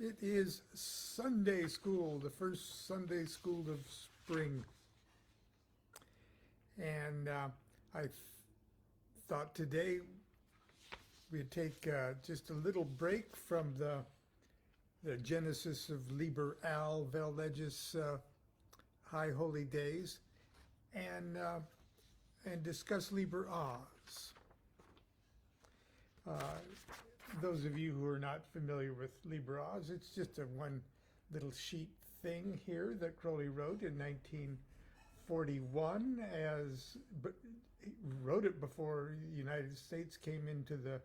It is Sunday school, the first Sunday school of spring. And I thought today we'd take just a little break from the genesis of Liber Al Vel Legis High Holy Days and discuss Liber Oz. Those of you who are not familiar with Liber Oz, it's just a one little sheet thing here that Crowley wrote in 1941 but he wrote it before the United States came into the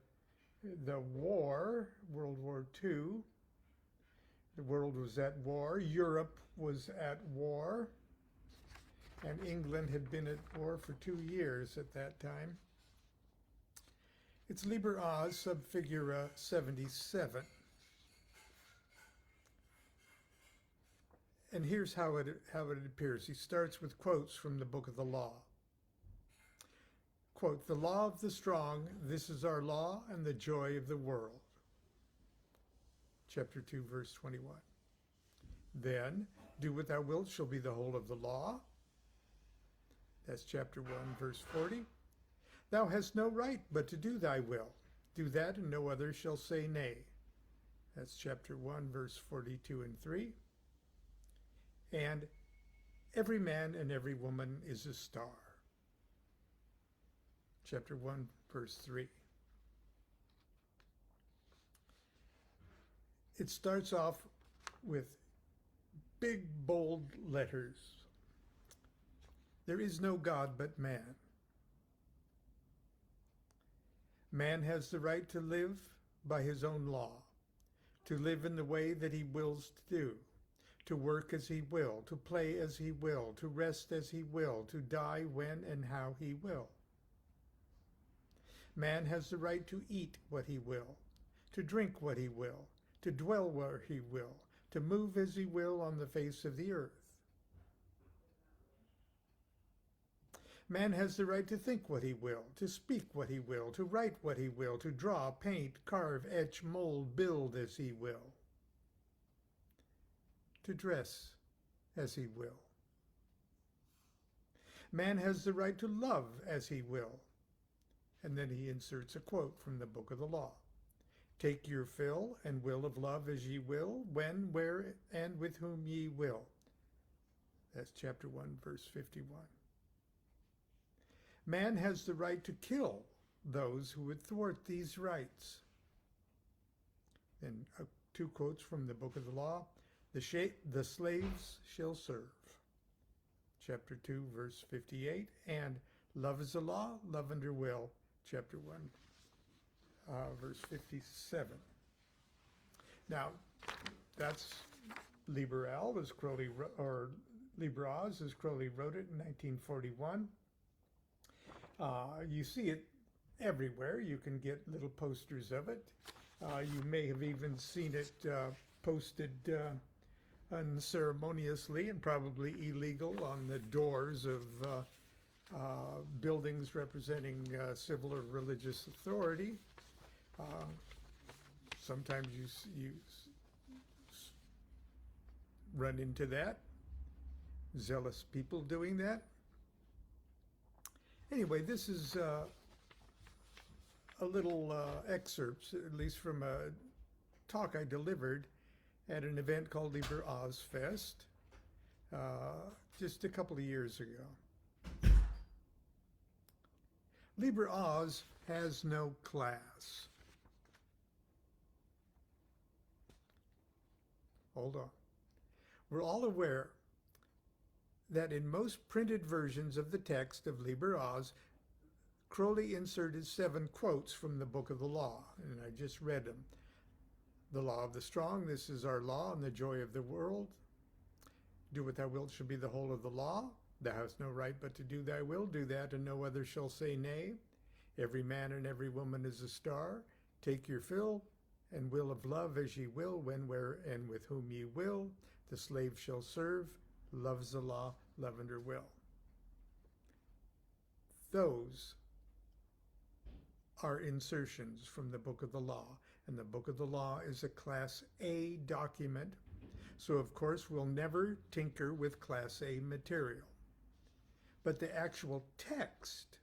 war, World War II. The world was at war, Europe was at war, and England had been at war for 2 years at that time. It's Liber Oz, subfigure 77. And here's how it appears. He starts with quotes from the Book of the Law. Quote, "The law of the strong, this is our law and the joy of the world." Chapter 2, verse 21. Then, "Do what thou wilt shall be the whole of the law." That's chapter 1, verse 40. "Thou hast no right but to do thy will. Do that, and no other shall say nay." That's chapter 1, verse 42 and 3. And "Every man and every woman is a star." Chapter 1, verse 3. It starts off with big, bold letters. "There is no God but man. Man has the right to live by his own law, to live in the way that he wills to do, to work as he will, to play as he will, to rest as he will, to die when and how he will. Man has the right to eat what he will, to drink what he will, to dwell where he will, to move as he will on the face of the earth. Man has the right to think what he will, to speak what he will, to write what he will, to draw, paint, carve, etch, mold, build as he will, to dress as he will. Man has the right to love as he will." And then he inserts a quote from the Book of the Law. "Take your fill and will of love as ye will, when, where, and with whom ye will." That's chapter 1, verse 51. "Man has the right to kill those who would thwart these rights." Then 2 quotes from the Book of the Law. The slaves shall serve." Chapter 2, verse 58. And "Love is a law, love under will." Chapter 1, verse 57. Now, that's Liber Al, as Crowley, or Liber Oz, as Crowley wrote it in 1941. You see it everywhere. You can get little posters of it. You may have even seen it posted unceremoniously and probably illegal on the doors of buildings representing civil or religious authority. Sometimes you run into that, zealous people doing that. Anyway, this is a little excerpt, at least from a talk I delivered at an event called Liber Oz Fest just a couple of years ago. Liber Oz has no class. Hold on. We're all aware that in most printed versions of the text of Liber Oz, Crowley inserted 7 quotes from the Book of the Law, and I just read them. "The law of the strong, this is our law and the joy of the world. Do what thou wilt shall be the whole of the law. Thou hast no right but to do thy will. Do that, and no other shall say nay. Every man and every woman is a star. Take your fill and will of love as ye will, when, where, and with whom ye will. The slave shall serve. Love's the law, love under will." Those are insertions from the Book of the Law. and the Book of the Law is a Class A document, so of course we'll never tinker with Class A material. But the actual text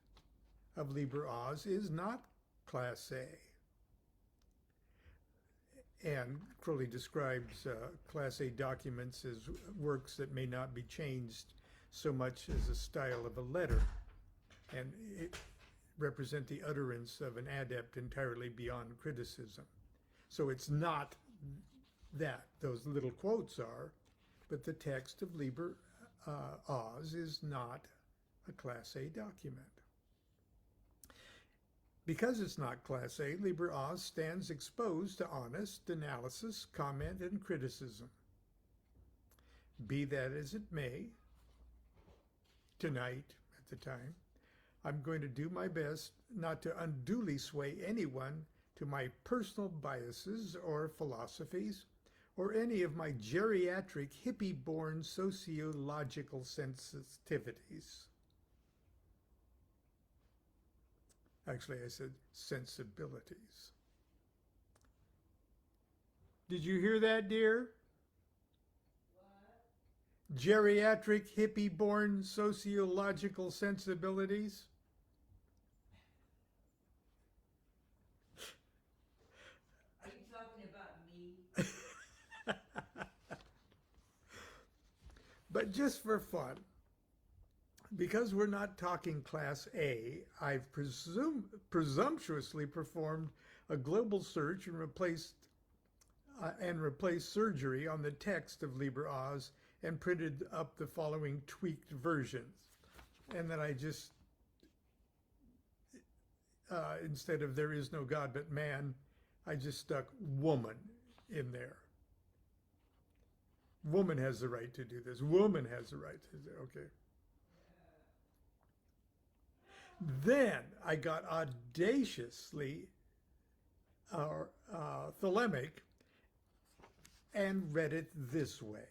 of Liber Oz is not Class A. And Crowley describes Class A documents as works that may not be changed so much as a style of a letter, and it represent the utterance of an adept entirely beyond criticism. So it's not that. Those little quotes are, but the text of Liber Oz is not a Class A document. Because it's not Class A, Liber Oz stands exposed to honest analysis, comment, and criticism. Be that as it may, tonight, at the time, I'm going to do my best not to unduly sway anyone to my personal biases or philosophies, or any of my geriatric, hippie-born sociological sensitivities. Actually, I said sensibilities. Did you hear that, dear? What? Geriatric, hippie-born sociological sensibilities? Are you talking about me? But just for fun, because we're not talking Class A, I've presumptuously performed a global search and replaced surgery on the text of Liber Oz and printed up the following tweaked versions. And then I just, instead of "there is no God but man," I just stuck "woman" in there. Woman has the right to do this. Woman has the right to do it. Okay. Then I got audaciously thelemic and read it this way.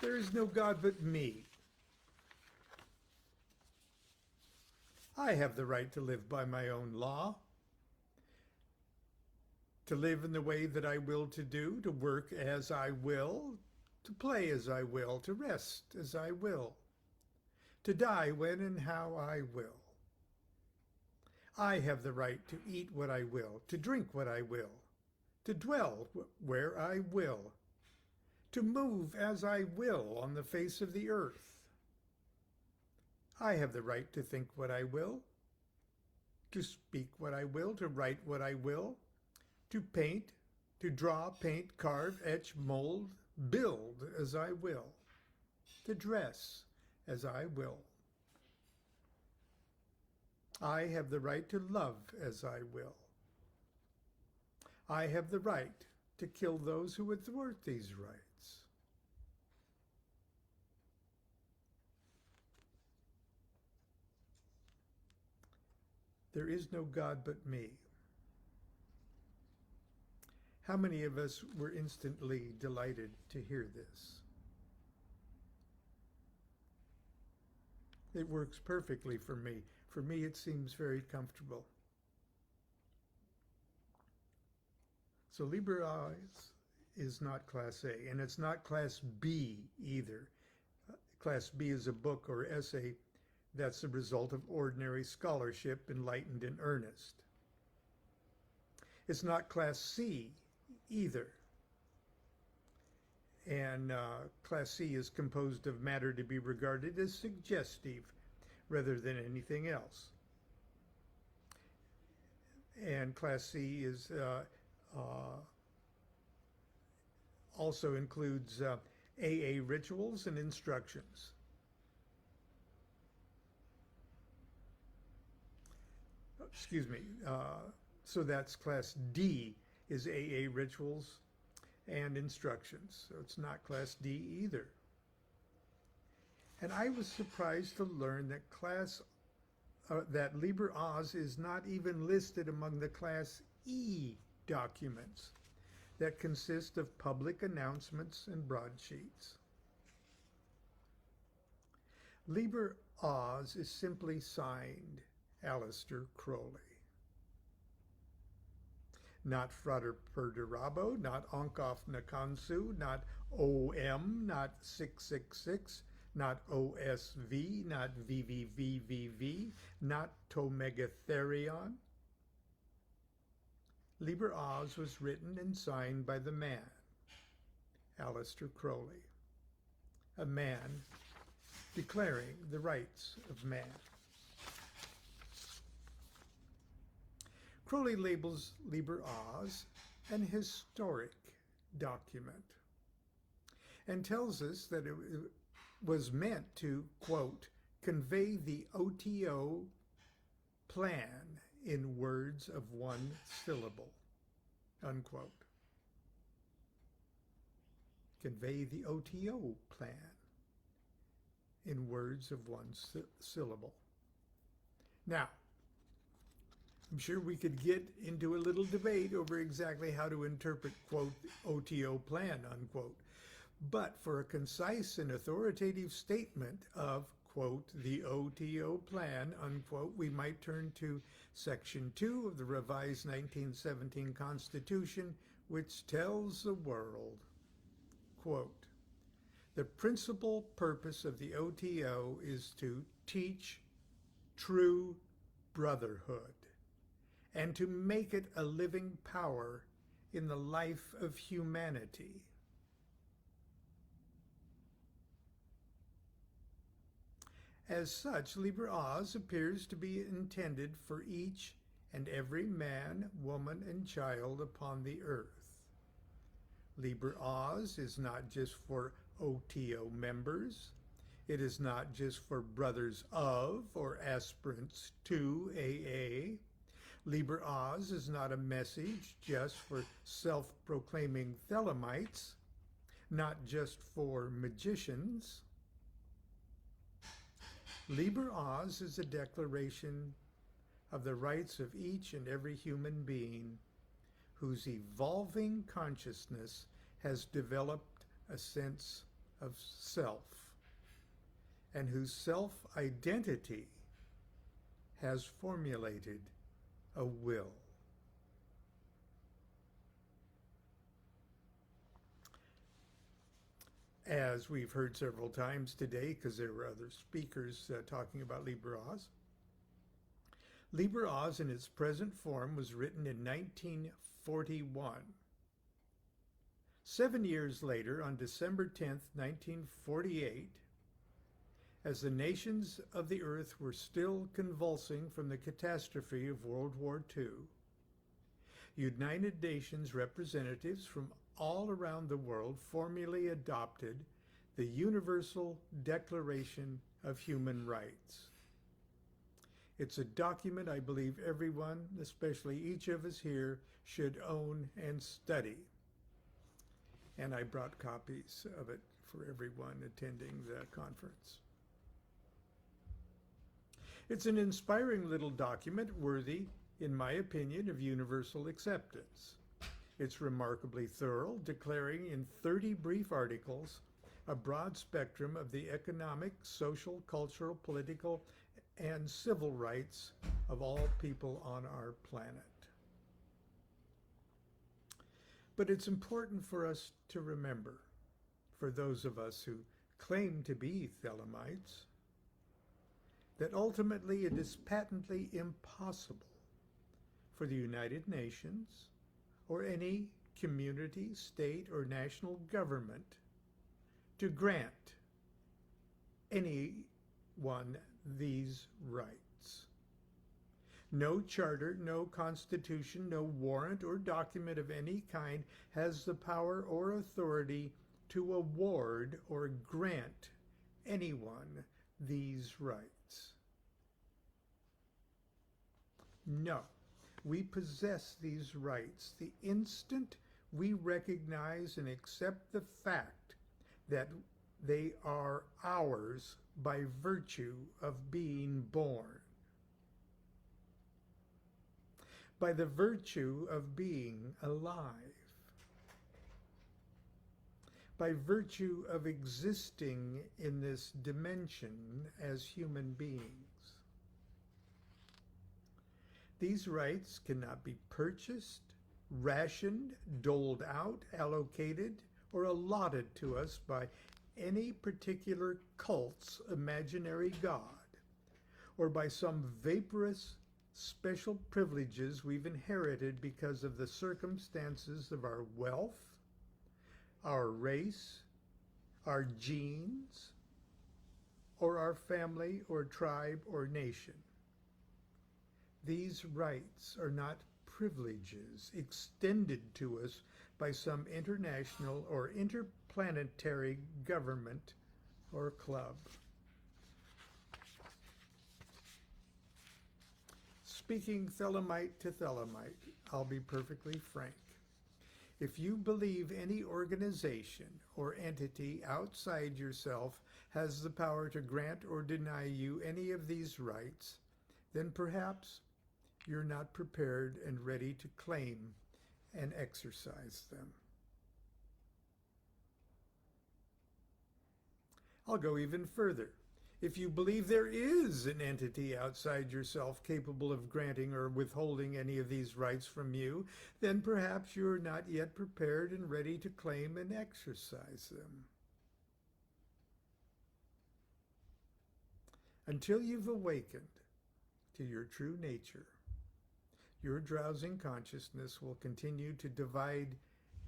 There is no God but me. I have the right to live by my own law, to live in the way that I will to do, to work as I will, to play as I will, to rest as I will, to die when and how I will. I have the right to eat what I will, to drink what I will, to dwell where I will, to move as I will on the face of the earth. I have the right to think what I will, to speak what I will, to write what I will, to paint, to draw, paint, carve, etch, mold, build as I will, to dress as I will. I have the right to love as I will. I have the right to kill those who would thwart these rights. There is no God but me. How many of us were instantly delighted to hear this? It works perfectly for me. For me, it seems very comfortable. So Liber Oz is not Class A, and it's not Class B either. Class B is a book or essay that's the result of ordinary scholarship, enlightened in earnest. It's not Class C either. And Class C is composed of matter to be regarded as suggestive rather than anything else. And Class C is also includes AA rituals and instructions. Excuse me. So that's Class D is AA rituals and instructions. So it's not Class D either. And I was surprised to learn that that Liber Oz is not even listed among the Class E documents that consist of public announcements and broadsheets. Liber Oz is simply signed Aleister Crowley. not Frater Perdurabo, not Onkoff Nakansu, not OM, not 666, not OSV, not VVVVV, not Tomegatherion. Liber Oz was written and signed by the man, Aleister Crowley, a man declaring the rights of man. Crowley labels Liber Oz an historic document and tells us that it was meant to, quote, convey the OTO plan in words of one syllable, unquote. Convey the OTO plan in words of one syllable. Now, I'm sure we could get into a little debate over exactly how to interpret, quote, OTO plan, unquote. But for a concise and authoritative statement of, quote, the OTO plan, unquote, we might turn to Section 2 of the revised 1917 Constitution, which tells the world, quote, the principal purpose of the OTO is to teach true brotherhood and to make it a living power in the life of humanity. As such, Liber Oz appears to be intended for each and every man, woman, and child upon the earth. Liber Oz is not just for OTO members. It is not just for brothers of or aspirants to AA. Liber Oz is not a message just for self-proclaiming Thelemites, not just for magicians. Liber Oz is a declaration of the rights of each and every human being whose evolving consciousness has developed a sense of self and whose self-identity has formulated a will. As we've heard several times today, because there were other speakers talking about Liber Oz, Liber Oz in its present form was written in 1941. 7 years later, on December 10th, 1948, as the nations of the earth were still convulsing from the catastrophe of World War II, United Nations representatives from all around the world formally adopted the Universal Declaration of Human Rights. It's a document I believe everyone, especially each of us here, should own and study. And I brought copies of it for everyone attending the conference. It's an inspiring little document worthy, in my opinion, of universal acceptance. It's remarkably thorough, declaring in 30 brief articles a broad spectrum of the economic, social, cultural, political, and civil rights of all people on our planet. But it's important for us to remember, for those of us who claim to be Thelemites, that ultimately it is patently impossible for the United Nations or any community, state, or national government to grant anyone these rights. No charter, no constitution, no warrant or document of any kind has the power or authority to award or grant anyone these rights. No, we possess these rights the instant we recognize and accept the fact that they are ours by virtue of being born, by the virtue of being alive, by virtue of existing in this dimension as human beings. These rights cannot be purchased, rationed, doled out, allocated, or allotted to us by any particular cult's imaginary god, or by some vaporous special privileges we've inherited because of the circumstances of our wealth, our race, our genes, or our family or tribe or nation. These rights are not privileges extended to us by some international or interplanetary government or club. Speaking Thelemite to Thelemite, I'll be perfectly frank. If you believe any organization or entity outside yourself has the power to grant or deny you any of these rights, then perhaps you're not prepared and ready to claim and exercise them. I'll go even further. If you believe there is an entity outside yourself capable of granting or withholding any of these rights from you, then perhaps you're not yet prepared and ready to claim and exercise them. Until you've awakened to your true nature, your drowsing consciousness will continue to divide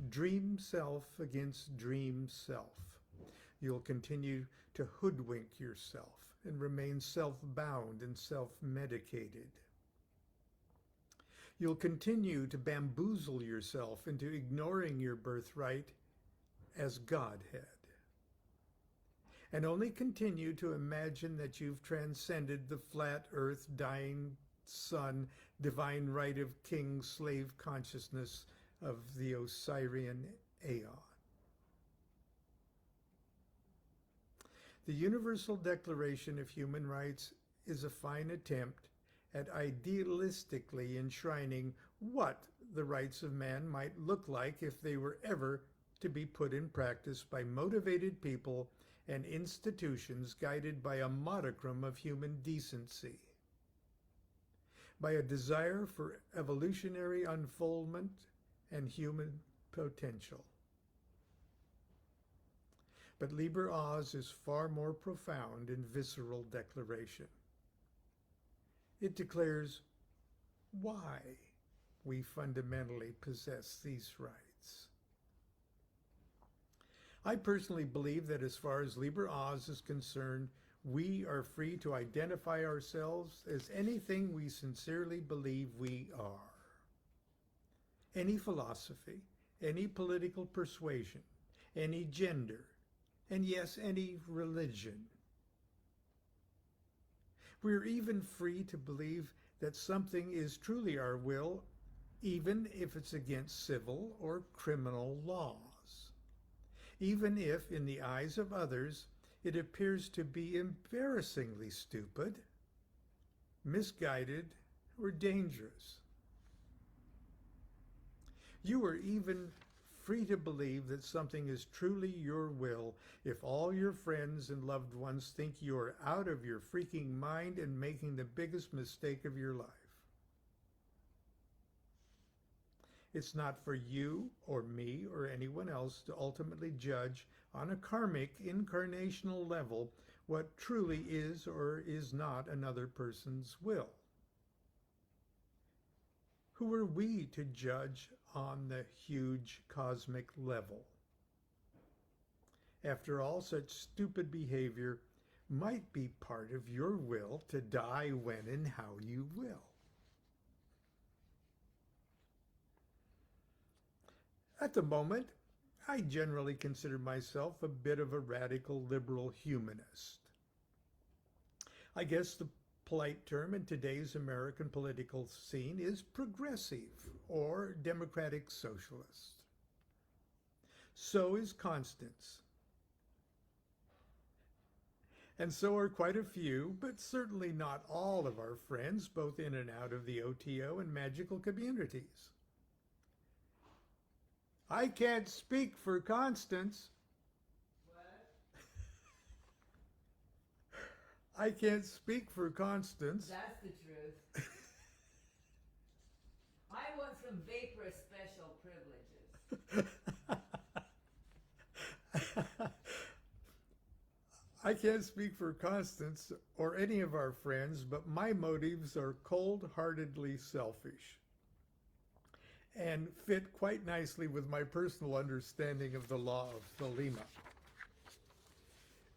dream self against dream self. You'll continue to hoodwink yourself and remain self-bound and self-medicated. You'll continue to bamboozle yourself into ignoring your birthright as Godhead, and only continue to imagine that you've transcended the flat earth, dying sun, divine right of king slave consciousness of the Osirian Aeon. The Universal Declaration of Human Rights is a fine attempt at idealistically enshrining what the rights of man might look like if they were ever to be put in practice by motivated people and institutions guided by a modicum of human decency, by a desire for evolutionary unfoldment and human potential. But Liber Oz is far more profound and visceral declaration. It declares why we fundamentally possess these rights. I personally believe that as far as Liber Oz is concerned, we are free to identify ourselves as anything we sincerely believe we are. Any philosophy, any political persuasion, any gender, and yes, any religion. We're even free to believe that something is truly our will, even if it's against civil or criminal laws. Even if, in the eyes of others, it appears to be embarrassingly stupid, misguided, or dangerous. You are even free to believe that something is truly your will if all your friends and loved ones think you're out of your freaking mind and making the biggest mistake of your life. It's not for you or me or anyone else to ultimately judge on a karmic incarnational level what truly is or is not another person's will. Who are we to judge on the huge cosmic level? After all, such stupid behavior might be part of your will to die when and how you will. At the moment, I generally consider myself a bit of a radical liberal humanist. I guess the polite term in today's American political scene is progressive or democratic socialist. So is Constance. And so are quite a few, but certainly not all of our friends, both in and out of the OTO and magical communities. I can't speak for Constance. What? I can't speak for Constance. That's the truth. I want some vaporous special I can't speak for Constance or any of our friends, but my motives are cold-heartedly selfish and fit quite nicely with my personal understanding of the law of Thelema.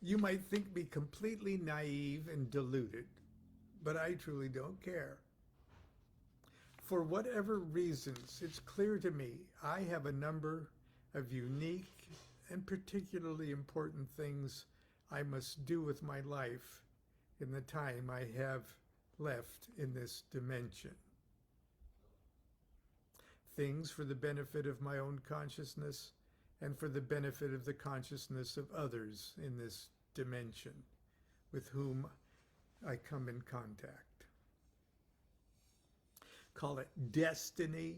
You might think me completely naive and deluded, but I truly don't care. For whatever reasons, it's clear to me I have a number of unique and particularly important things I must do with my life in the time I have left in this dimension. Things for the benefit of my own consciousness and for the benefit of the consciousness of others in this dimension with whom I come in contact. Call it destiny,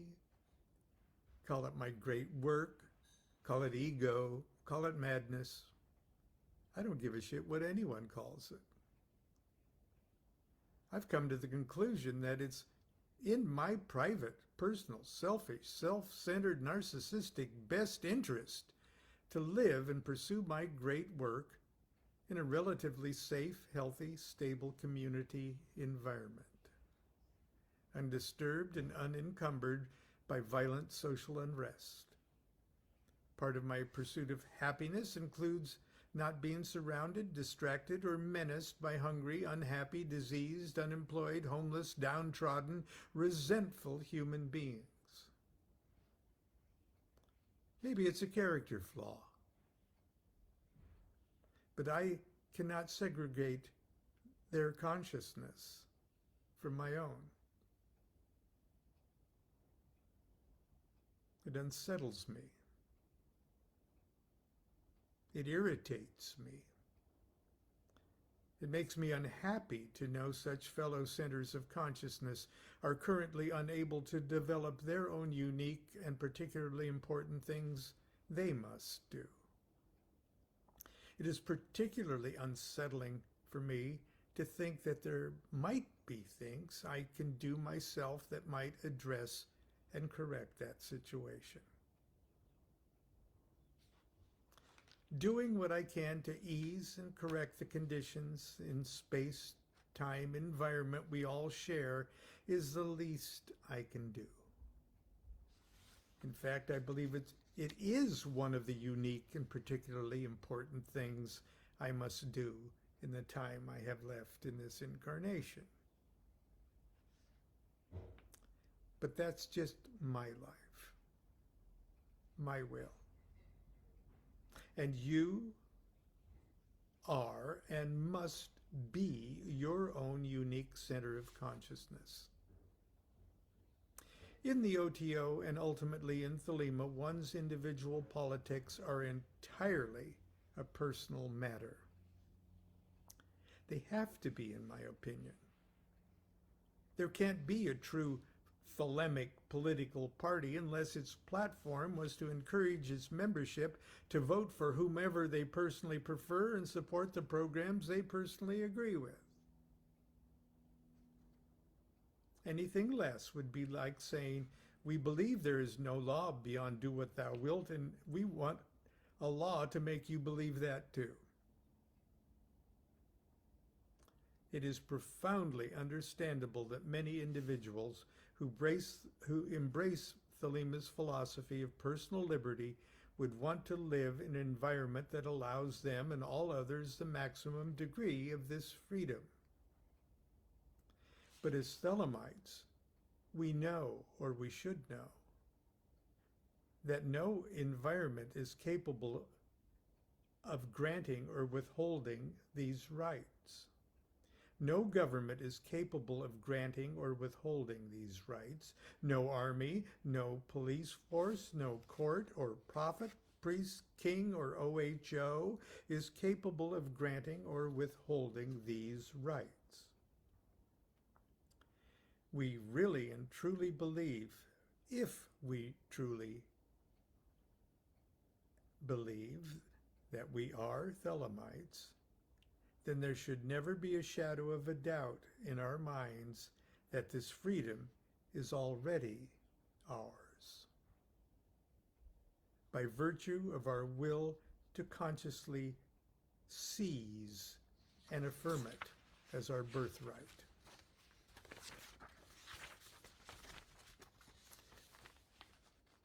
call it my great work, call it ego, call it madness. I don't give a shit what anyone calls it. I've come to the conclusion that it's in my private, personal, selfish, self-centered, narcissistic best interest to live and pursue my great work in a relatively safe, healthy, stable community environment, undisturbed and unencumbered by violent social unrest. Part of my pursuit of happiness includes not being surrounded, distracted, or menaced by hungry, unhappy, diseased, unemployed, homeless, downtrodden, resentful human beings. Maybe it's a character flaw, but I cannot segregate their consciousness from my own. It unsettles me. It irritates me. It makes me unhappy to know such fellow centers of consciousness are currently unable to develop their own unique and particularly important things they must do. It is particularly unsettling for me to think that there might be things I can do myself that might address and correct that situation. Doing what I can to ease and correct the conditions in space-time environment we all share is the least I can do. In fact, I believe it is one of the unique and particularly important things I must do in the time I have left in this incarnation. But that's just my life, my will. And you are and must be your own unique center of consciousness. In the OTO and ultimately in Thelema, one's individual politics are entirely a personal matter. They have to be, in my opinion. There can't be a true Thelemic political party unless its platform was to encourage its membership to vote for whomever they personally prefer and support the programs they personally agree with. Anything less would be like saying, we believe there is no law beyond do what thou wilt, and we want a law to make you believe that too. It is profoundly understandable that many individuals who embrace Thelema's philosophy of personal liberty would want to live in an environment that allows them and all others the maximum degree of this freedom. But as Thelemites, we know, or we should know, that no environment is capable of granting or withholding these rights. No government is capable of granting or withholding these rights. No army, no police force, no court or prophet, priest, king, or OHO is capable of granting or withholding these rights. We really and truly believe, if we truly believe that we are Thelemites, then there should never be a shadow of a doubt in our minds that this freedom is already ours. By virtue of our will to consciously seize and affirm it as our birthright.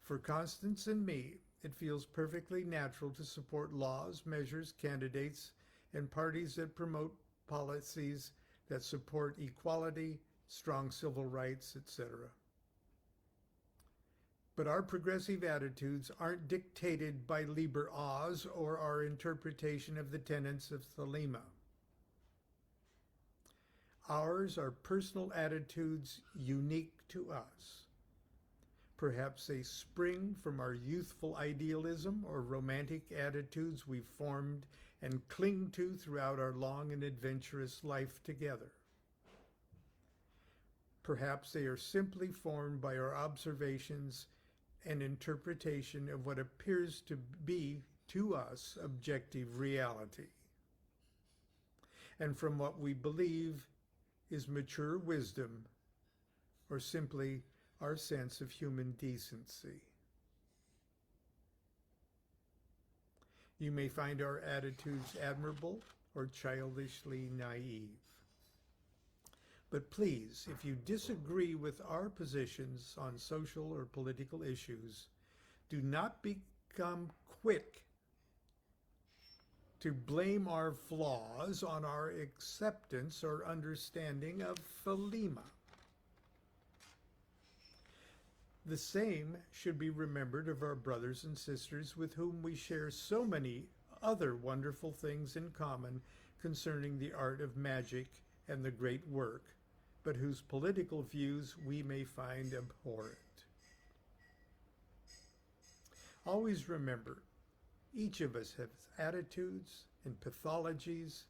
For Constance and me, it feels perfectly natural to support laws, measures, candidates, and parties that promote policies that support equality, strong civil rights, etc. But our progressive attitudes aren't dictated by Liber Oz or our interpretation of the tenets of Thelema. Ours are personal attitudes unique to us. Perhaps they spring from our youthful idealism or romantic attitudes we've formed and cling to throughout our long and adventurous life together. Perhaps they are simply formed by our observations and interpretation of what appears to be, to us, objective reality, and from what we believe is mature wisdom, or simply our sense of human decency. You may find our attitudes admirable or childishly naive. But please, if you disagree with our positions on social or political issues, do not become quick to blame our flaws on our acceptance or understanding of Thelema. The same should be remembered of our brothers and sisters with whom we share so many other wonderful things in common concerning the art of magic and the great work, but whose political views we may find abhorrent. Always remember, each of us has attitudes and pathologies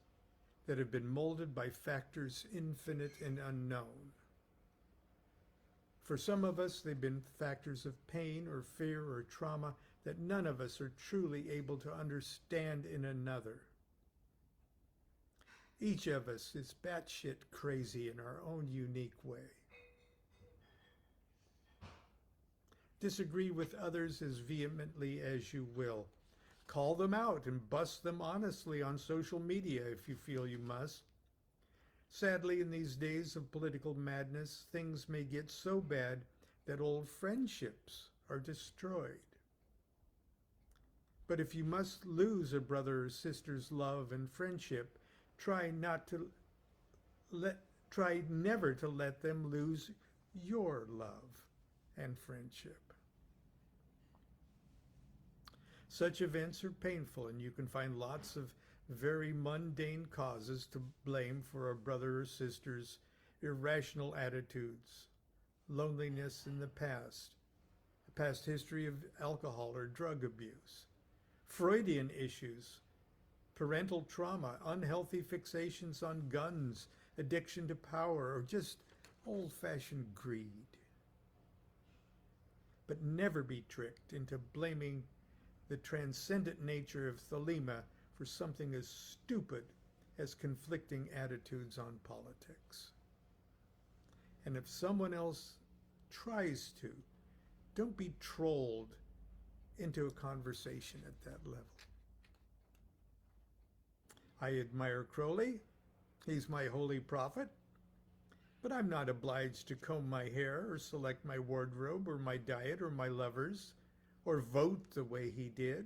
that have been molded by factors infinite and unknown. For some of us, they've been factors of pain or fear or trauma that none of us are truly able to understand in another. Each of us is batshit crazy in our own unique way. Disagree with others as vehemently as you will. Call them out and bust them honestly on social media if you feel you must. Sadly, in these days of political madness, things may get so bad that old friendships are destroyed. But if you must lose a brother or sister's love and friendship, try never to let them lose your love and friendship. Such events are painful, and you can find lots of very mundane causes to blame for a brother or sister's irrational attitudes, loneliness in the past history of alcohol or drug abuse, Freudian issues, parental trauma, unhealthy fixations on guns, addiction to power, or just old-fashioned greed. But never be tricked into blaming the transcendent nature of Thelema for something as stupid as conflicting attitudes on politics. And if someone else tries to, don't be trolled into a conversation at that level. I admire Crowley. He's my holy prophet. But I'm not obliged to comb my hair or select my wardrobe or my diet or my lovers or vote the way he did.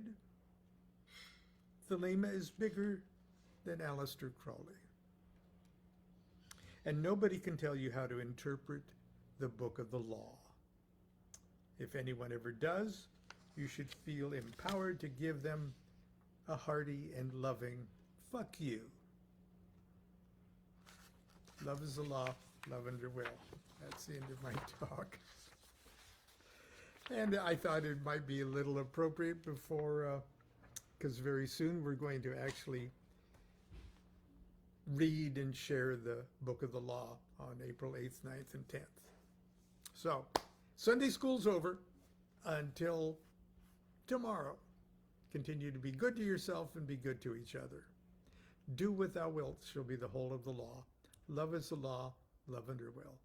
Thelema is bigger than Aleister Crowley. And nobody can tell you how to interpret the book of the law. If anyone ever does, you should feel empowered to give them a hearty and loving fuck you. Love is the law, love under will. That's the end of my talk. And I thought it might be a little appropriate before, because very soon we're going to actually read and share the book of the law on April 8th, 9th, and 10th. So, Sunday school's over until tomorrow. Continue to be good to yourself and be good to each other. Do what thou wilt shall be the whole of the law. Love is the law, love under will.